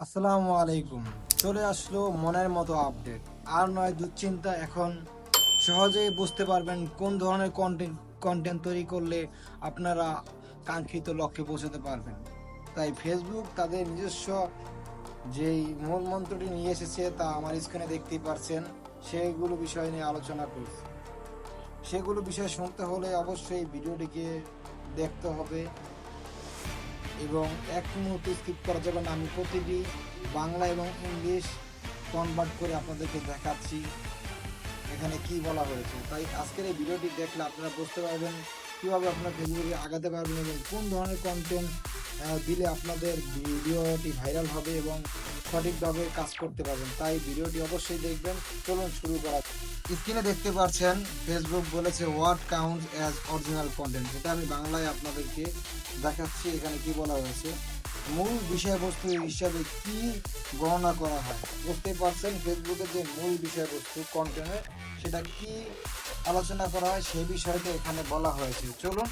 আসসালামু আলাইকুম। চলে আসলো মনের মতো আপডেট। আর নয় দুশ্চিন্তা, এখন সহজেই বুঝতে পারবেন কোন ধরনের কন্টেন্ট তৈরি করলে আপনারা কাঙ্ক্ষিত লক্ষ্যে পৌঁছাতে পারবেন। তাই ফেসবুক তাদের নিজস্ব যেই মূল মন্ত্রটি নিয়ে এসেছে তা আমার স্ক্রিনে দেখতেই পারছেন। সেইগুলো বিষয় নিয়ে আলোচনা করছি। সেগুলো বিষয় শুনতে হলে অবশ্যই ভিডিওটিকে দেখতে হবে এবং এক মুহূর্তে স্কিপ করা যাবে না। আমি প্রতিটি বাংলা এবং ইংলিশ কনভার্ট করে আপনাদেরকে দেখাচ্ছি এখানে কি বলা হয়েছে। তাই আজকের এই ভিডিওটি দেখলে আপনারা বুঝতে পারবেন কীভাবে আপনার ফেসবুকে আগাতে পারবেন এবং কোন ধরনের কন্টেন্ট দিলে আপনাদের ভিডিওটি ভাইরাল হবে এবং সঠিকভাবে কাজ করতে পারবেন। তাই ভিডিওটি অবশ্যই দেখবেন। চলুন শুরু করা। স্ক্রিনে দেখতে পাচ্ছেন ফেসবুক বলেছে what count as original content. এটা আমি বাংলায় আপনাদেরকে দেখাচ্ছি। এখানে কি বলা হয়েছে, মূল বিষয়বস্তু হিসাবে কি গণনা করা হয়। বুঝতে পারছেন ফেসবুকের যে মূল বিষয়বস্তু কন্টেন্টের সেটা কি আলোচনা করা হয় সেই বিষয়টা এখানে বলা হয়েছে। চলুন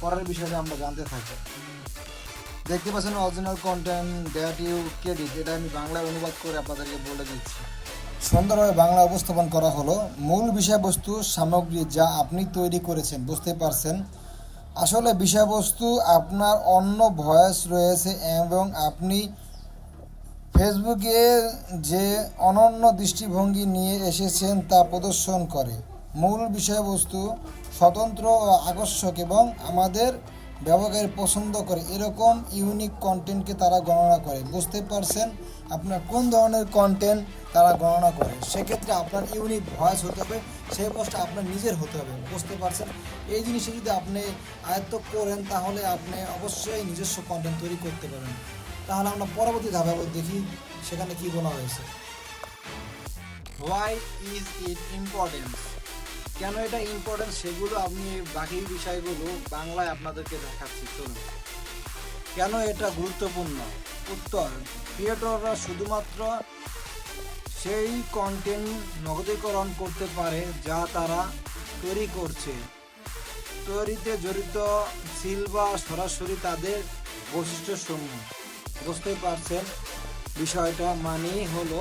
পরের বিষয়টা আমরা জানতে থাকি। দেখতে পাচ্ছেন original content that you credit. এটা আমি বাংলায় অনুবাদ করে আপনাদেরকে বলে দিচ্ছি। সুন্দরভাবে বাংলা উপস্থাপন করা হলো। মূল বিষয়বস্তু সামগ্রী যা আপনি তৈরি করেছেন। বুঝতে পারছেন আসলে বিষয়বস্তু আপনার অন্য ভয়েস রয়েছে এবং আপনি ফেসবুকে যে অনন্য দৃষ্টিভঙ্গি নিয়ে এসেছেন তা প্রদর্শন করে। মূল বিষয়বস্তু স্বতন্ত্র ও আকর্ষক এবং আমাদের ব্যবহারকারী পছন্দ করে এরকম ইউনিক কন্টেন্টকে তারা গণনা করে। বুঝতে পারছেন আপনার কোন ধরনের কন্টেন্ট তারা গণনা করে। সেক্ষেত্রে আপনার ইউনিক ভয়েস হতে হবে, সেই ভয়েসটা আপনার নিজের হতে হবে। বুঝতে পারছেন এই জিনিসটা যদি আপনি আয়ত্ত করেন তাহলে আপনি অবশ্যই নিজস্ব কন্টেন্ট তৈরি করতে পারবেন। তাহলে আমরা পরবর্তী ধাপে দেখি সেখানে কি বলা হয়েছে। হোয়াই ইজ ইট ইম্পর্টেন্ট, কেন এটা ইম্পর্টেন্ট সেগুলো আমি বাকি বিষয়গুলো বাংলায় আপনাদেরকে দেখাচ্ছি। চলুন, কেন এটা গুরুত্বপূর্ণ। উত্তর, ক্রিয়েটররা শুধুমাত্র সেই কন্টেন্ট নগদীকরণ করতে পারে যা তারা তৈরি করছে, তৈরিতে জড়িত ছিল বা সরাসরি তাদের বৈশিষ্ট্যসমূহ। বুঝতে পারছেন বিষয়টা, মানে হলো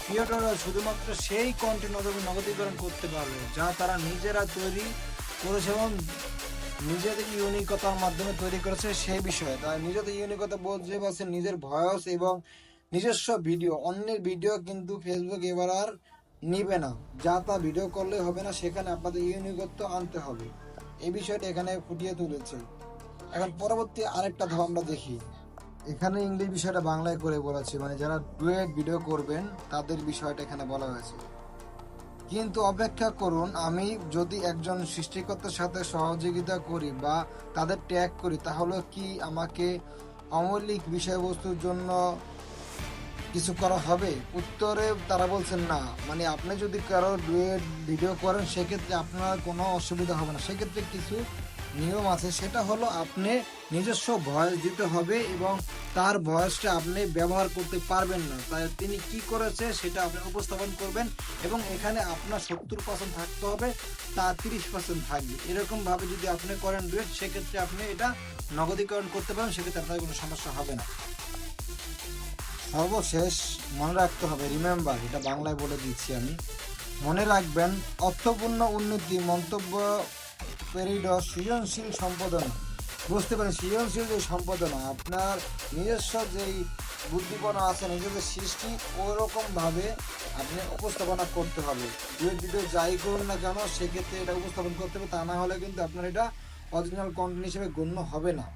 ক্রিয়েটররা শুধুমাত্র সেই কন্টেন্ট নগদীকরণ করতে পারবে যা তারা নিজেরা তৈরি করেছে এবং নিজেদের ইউনিকতার মাধ্যমে তৈরি করেছে সেই বিষয়ে। তাই নিজেদের ইউনিকতা বলতে পারছেন নিজের ভয়েস এবং নিজস্ব ভিডিও। অন্যের ভিডিও কিন্তু ফেসবুক এবার আর নিবে না। যা তা ভিডিও করলে হবে না, সেখানে আপনাদের ইউনিকত্ব আনতে হবে। এই বিষয়টা এখানে ফুটিয়ে তুলেছে। এখন পরবর্তী আরেকটা ধাপ আমরা দেখি। এখানে ইংলিশ বিষয়টা বাংলায় করে বলেছে, মানে যারা ডুয়েট ভিডিও করবেন তাদের বিষয়টা এখানে বলা হয়েছে। কিন্তু অপেক্ষা করুন, আমি যদি একজন সৃষ্টিকর্তার সাথে সহযোগিতা করি বা তাদের ট্যাগ করি তাহলে কি আমাকে অমৌলিক বিষয়বস্তুর জন্য কিছু করা হবে? উত্তরে তারা বলছেন না, মানে আপনি যদি কারো ডুয়েট ভিডিও করেন সেক্ষেত্রে আপনার কোনো অসুবিধা হবে না। সেক্ষেত্রে কিছু নিয়ম আছে, সেটা হলো আপনি নিজস্ব ভয়েস দিতে হবে এবং তার ভয়েসটা আপনি ব্যবহার করতে পারবেন না। তাই তিনি কি করেছে সেটা আপনি উপস্থাপন করবেন এবং এখানে আপনার 70% থাকতে হবে, তার 30% থাকবে। এরকমভাবে যদি আপনি করেন ডুয়েট, সেক্ষেত্রে আপনি এটা নগদীকরণ করতে পারেন, সেক্ষেত্রে আপনার কোনো সমস্যা হবে না। সর্বশেষ মনে রাখতে হবে, রিমেম্বার, এটা বাংলায় বলে দিচ্ছি আমি। মনে রাখবেন অর্থপূর্ণ উন্নতি মন্তব্য পেরিড সৃজনশীল সম্পাদনা। বুঝতে পারেন সৃজনশীল যে সম্পাদনা আপনার নিজস্ব যেই বুদ্ধিপনা আছে, নিজেদের সৃষ্টি ওরকমভাবে আপনি উপস্থাপনা করতে হবে। ভিডিও যাই করুন না কেন সেক্ষেত্রে এটা উপস্থাপন করতে হবে, তা না হলে কিন্তু আপনার এটা অরিজিনাল কন্টেন্ট হিসেবে গণ্য হবে না।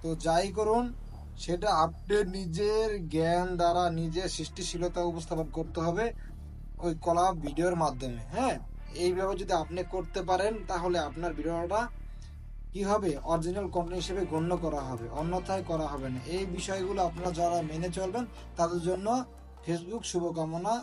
তো যাই করুন সেটা আপনি নিজের জ্ঞান দ্বারা নিজের সৃষ্টিশীলতা উপস্থাপন করতে হবে ওই কলা ভিডিওর মাধ্যমে। হ্যাঁ, এইভাবে যদি আপনি করতে পারেন তাহলে আপনার ভিডিওটা কি হবে, অরিজিনাল কন্টেন্ট হিসেবে গণ্য করা হবে, অন্যথায় করা হবে না। এই বিষয়গুলো আপনারা যারা মেনে চলবেন তাদের জন্য ফেসবুক শুভকামনা